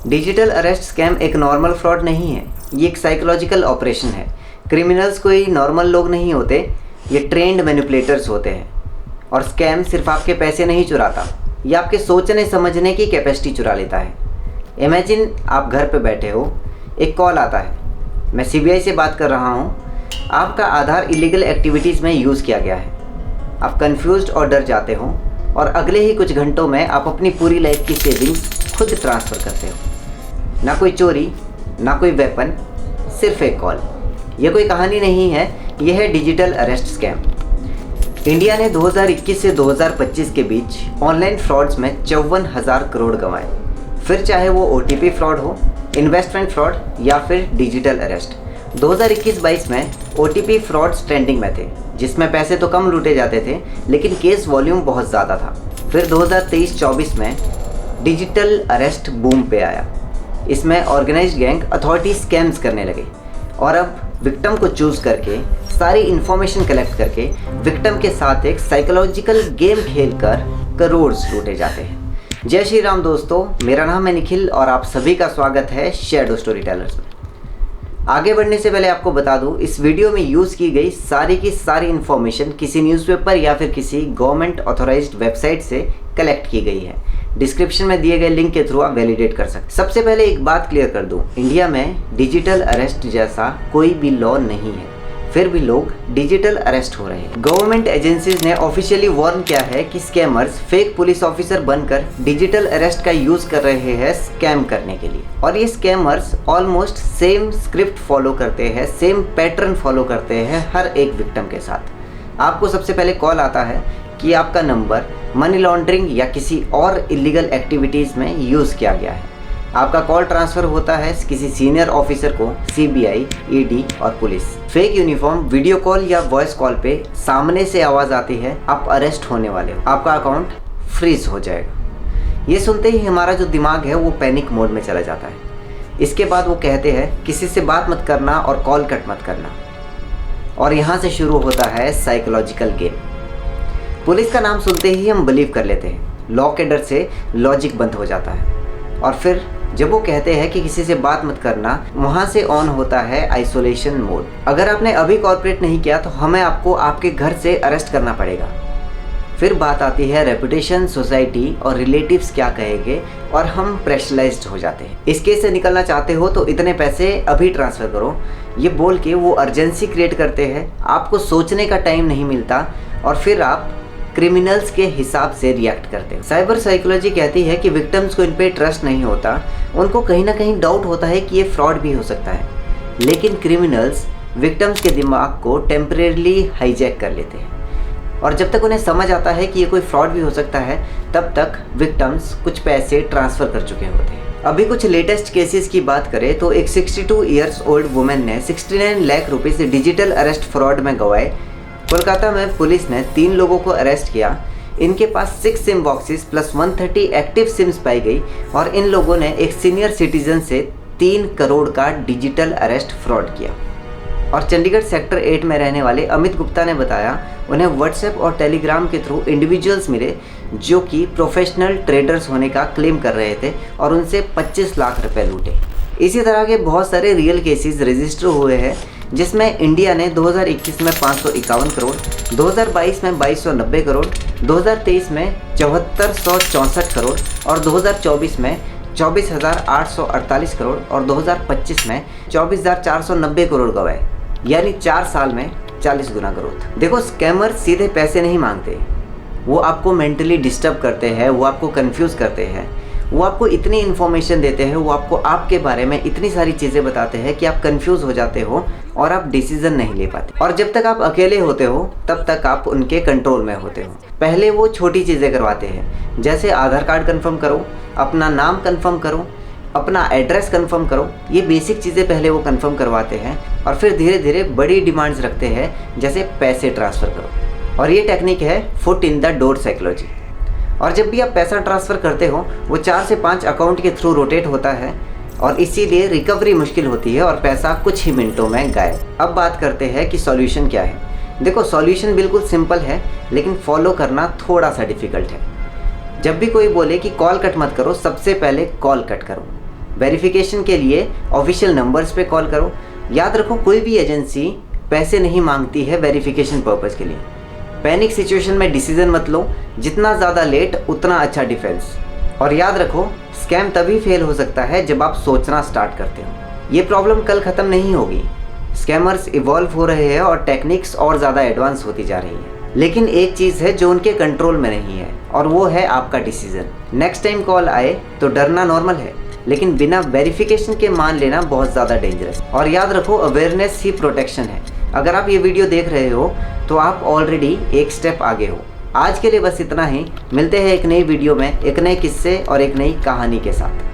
Digital arrest scam एक normal fraud नहीं है, ये एक साइकोलॉजिकल ऑपरेशन है। क्रिमिनल्स कोई नॉर्मल लोग नहीं होते, ये ट्रेंड मैनिपुलेटर्स होते हैं। और स्कैम सिर्फ आपके पैसे नहीं चुराता, ये आपके सोचने समझने की कैपेसिटी चुरा लेता है। इमेजिन आप घर पे बैठे हो, एक कॉल आता है, मैं सीबीआई से बात कर रहा हूँ, आपका आधार इलीगल एक्टिविटीज़ में यूज़ किया गया है। आप कंफ्यूज्ड और डर जाते हो और अगले ही कुछ घंटों में आप अपनी पूरी लाइफ की सेविंग्स खुद ट्रांसफ़र करते हो। ना कोई चोरी, ना कोई वेपन, सिर्फ एक कॉल। यह कोई कहानी नहीं है, यह है डिजिटल अरेस्ट स्कैम। इंडिया ने 2021 से 2025 के बीच ऑनलाइन फ्रॉड्स में 54,000 करोड़ कमाए। फिर चाहे वो ओटीपी फ्रॉड हो, इन्वेस्टमेंट फ्रॉड या फिर डिजिटल अरेस्ट। 2021-22 में ओटीपी फ्रॉड्स ट्रेंडिंग में थे, जिसमें पैसे तो कम लूटे जाते थे लेकिन केस वॉल्यूम बहुत ज़्यादा था। फिर 2023-24 में डिजिटल अरेस्ट बूम पे आया। इसमें ऑर्गेनाइज्ड गैंग अथॉरिटी स्कैम्स करने लगे और अब विक्टिम को चूज़ करके सारी इन्फॉर्मेशन कलेक्ट करके विक्टिम के साथ एक साइकोलॉजिकल गेम खेलकर करोड़ लूटे जाते हैं। जय श्री राम दोस्तों, मेरा नाम है निखिल और आप सभी का स्वागत है शैडो स्टोरी टेलर्स में। आगे बढ़ने से पहले आपको बता दूं, इस वीडियो में यूज़ की गई सारी की सारी इन्फॉर्मेशन किसी न्यूज़पेपर या फिर किसी गवर्नमेंट ऑथोराइज्ड वेबसाइट से कलेक्ट की गई है। डिस्क्रिप्शन में दिए गए लिंक के थ्रू आप वैलिडेट कर सकते। सबसे पहले एक बात क्लियर कर दूं, इंडिया में डिजिटल अरेस्ट जैसा कोई भी लॉ नहीं है, फिर भी लोग डिजिटल अरेस्ट हो रहे हैं। गवर्नमेंट एजेंसीज ने ऑफिशियली वार्न किया है कि स्कैमर्स फेक पुलिस ऑफिसर बनकर डिजिटल अरेस्ट का यूज कर रहे हैं स्कैम करने के लिए। और ये scammers almost same script follow करते हैं, सेम पैटर्न फॉलो करते हैं हर एक विक्टिम के साथ। आपको सबसे पहले कॉल आता है कि आपका नंबर मनी लॉन्ड्रिंग या किसी और इलीगल एक्टिविटीज़ में यूज़ किया गया है। आपका कॉल ट्रांसफ़र होता है किसी सीनियर ऑफिसर को, सीबीआई, ईडी और police. Fake uniform video call या वॉइस कॉल पे सामने से आवाज़ आती है, आप अरेस्ट होने वाले हो, आपका अकाउंट फ्रीज हो जाएगा। ये सुनते ही हमारा जो दिमाग है वो पैनिक मोड में चला जाता है। इसके बाद वो कहते हैं किसी से बात मत करना और कॉल कट मत करना। और यहाँ से शुरू होता है साइकोलॉजिकल गेम। पुलिस का नाम सुनते ही हम बिलीव कर लेते हैं, लॉ के डर से लॉजिक बंद हो जाता है। और फिर जब वो कहते हैं कि किसी से बात मत करना, वहाँ से ऑन होता है आइसोलेशन मोड। अगर आपने अभी कॉर्पोरेट नहीं किया तो हमें आपको आपके घर से अरेस्ट करना पड़ेगा। फिर बात आती है रेपुटेशन, सोसाइटी और रिलेटिव्स क्या कहेंगे और हम प्रेशराइज्ड हो जाते हैं। इस केस से निकलना चाहते हो तो इतने पैसे अभी ट्रांसफ़र करो, ये बोल के वो अर्जेंसी क्रिएट करते हैं। आपको सोचने का टाइम नहीं मिलता और फिर आप क्रिमिनल्स के हिसाब से रिएक्ट करते हैं। साइबर साइकोलॉजी कहती है कि विक्टिम्स को इन पे ट्रस्ट नहीं होता, उनको कहीं ना कहीं डाउट होता है कि ये फ्रॉड भी हो सकता है। लेकिन क्रिमिनल्स विक्टिम्स के दिमाग को टेम्परेरली हाईजैक कर लेते हैं और जब तक उन्हें समझ आता है कि ये कोई फ्रॉड भी हो सकता है, तब तक विक्टिम्स कुछ पैसे ट्रांसफ़र कर चुके होते हैं। अभी कुछ लेटेस्ट केसेस की बात करें तो एक 62 ईयर्स ओल्ड वुमेन ने 69 लाख रुपये डिजिटल अरेस्ट फ्रॉड में गंवाए। कोलकाता में पुलिस ने 3 लोगों को अरेस्ट किया। इनके पास 6 SIM boxes plus 130 active SIMs पाई गई और इन लोगों ने एक सीनियर सिटीजन से 3 करोड़ का डिजिटल अरेस्ट फ्रॉड किया। और चंडीगढ़ सेक्टर 8 में रहने वाले अमित गुप्ता ने बताया, उन्हें व्हाट्सएप और टेलीग्राम के थ्रू इंडिविजुअल्स मिले जो कि प्रोफेशनल ट्रेडर्स होने का क्लेम कर रहे थे और उनसे 25 लाख रुपए लूटे। इसी तरह के बहुत सारे रियल केसेस रजिस्टर हुए हैं, जिसमें इंडिया ने 2021 में 551 करोड़, 2022 में 2290 करोड़, 2023 में 7464 करोड़ और 2024 में 24,848 करोड़ और 2025 में 24,490 करोड़ गंवाए। यानी 4 साल में 40 गुना ग्रोथ। देखो, स्कैमर सीधे पैसे नहीं मांगते, वो आपको मेंटली डिस्टर्ब करते हैं, वो आपको कंफ्यूज करते हैं, वो आपको इतनी इन्फॉर्मेशन देते हैं, वो आपको आपके बारे में इतनी सारी चीज़ें बताते हैं कि आप कंफ्यूज हो जाते हो और आप डिसीजन नहीं ले पाते। और जब तक आप अकेले होते हो तब तक आप उनके कंट्रोल में होते हो। पहले वो छोटी चीज़ें करवाते हैं, जैसे आधार कार्ड कंफर्म करो, अपना नाम कंफर्म करो, अपना एड्रेस कंफर्म करो। ये बेसिक चीज़ें पहले वो कंफर्म करवाते हैं और फिर धीरे धीरे बड़ी डिमांड्स रखते हैं, जैसे पैसे ट्रांसफ़र करो। और ये टेक्निक है foot in the door psychology. और जब भी आप पैसा ट्रांसफ़र करते हो, वो 4 से 5 अकाउंट के थ्रू रोटेट होता है और इसीलिए रिकवरी मुश्किल होती है और पैसा कुछ ही मिनटों में गायब। अब बात करते हैं कि सॉल्यूशन क्या है। देखो, सॉल्यूशन बिल्कुल सिंपल है, लेकिन फॉलो करना थोड़ा सा डिफ़िकल्ट है। जब भी कोई बोले कि कॉल कट मत करो, सबसे पहले कॉल कट करो। वेरिफिकेशन के लिए ऑफिशियल नंबर्स पे कॉल करो। याद रखो, कोई भी एजेंसी पैसे नहीं मांगती है वेरिफिकेशन पर्पज़ के लिए। पैनिक सिचुएशन में डिसीजन मत लो, जितना ज़्यादा लेट उतना अच्छा डिफेंस। और याद रखो, स्कैम तभी फेल हो सकता है जब आप सोचना स्टार्ट करते हो। ये प्रॉब्लम कल ख़त्म नहीं होगी। स्कैमर्स इवॉल्व हो रहे हैं और टेक्निक्स और ज़्यादा एडवांस होती जा रही हैं। लेकिन एक चीज़ है जो उनके कंट्रोल में नहीं है, और वो है आपका डिसीजन। नेक्स्ट टाइम कॉल आए तो डरना नॉर्मल है, लेकिन बिना वेरिफिकेशन के मान लेना बहुत ज़्यादा डेंजरस। और याद रखो, अवेयरनेस ही प्रोटेक्शन है। अगर आप ये वीडियो देख रहे हो तो आप ऑलरेडी एक स्टेप आगे हो। आज के लिए बस इतना ही। मिलते हैं एक नई वीडियो में एक नए किस्से और एक नई कहानी के साथ।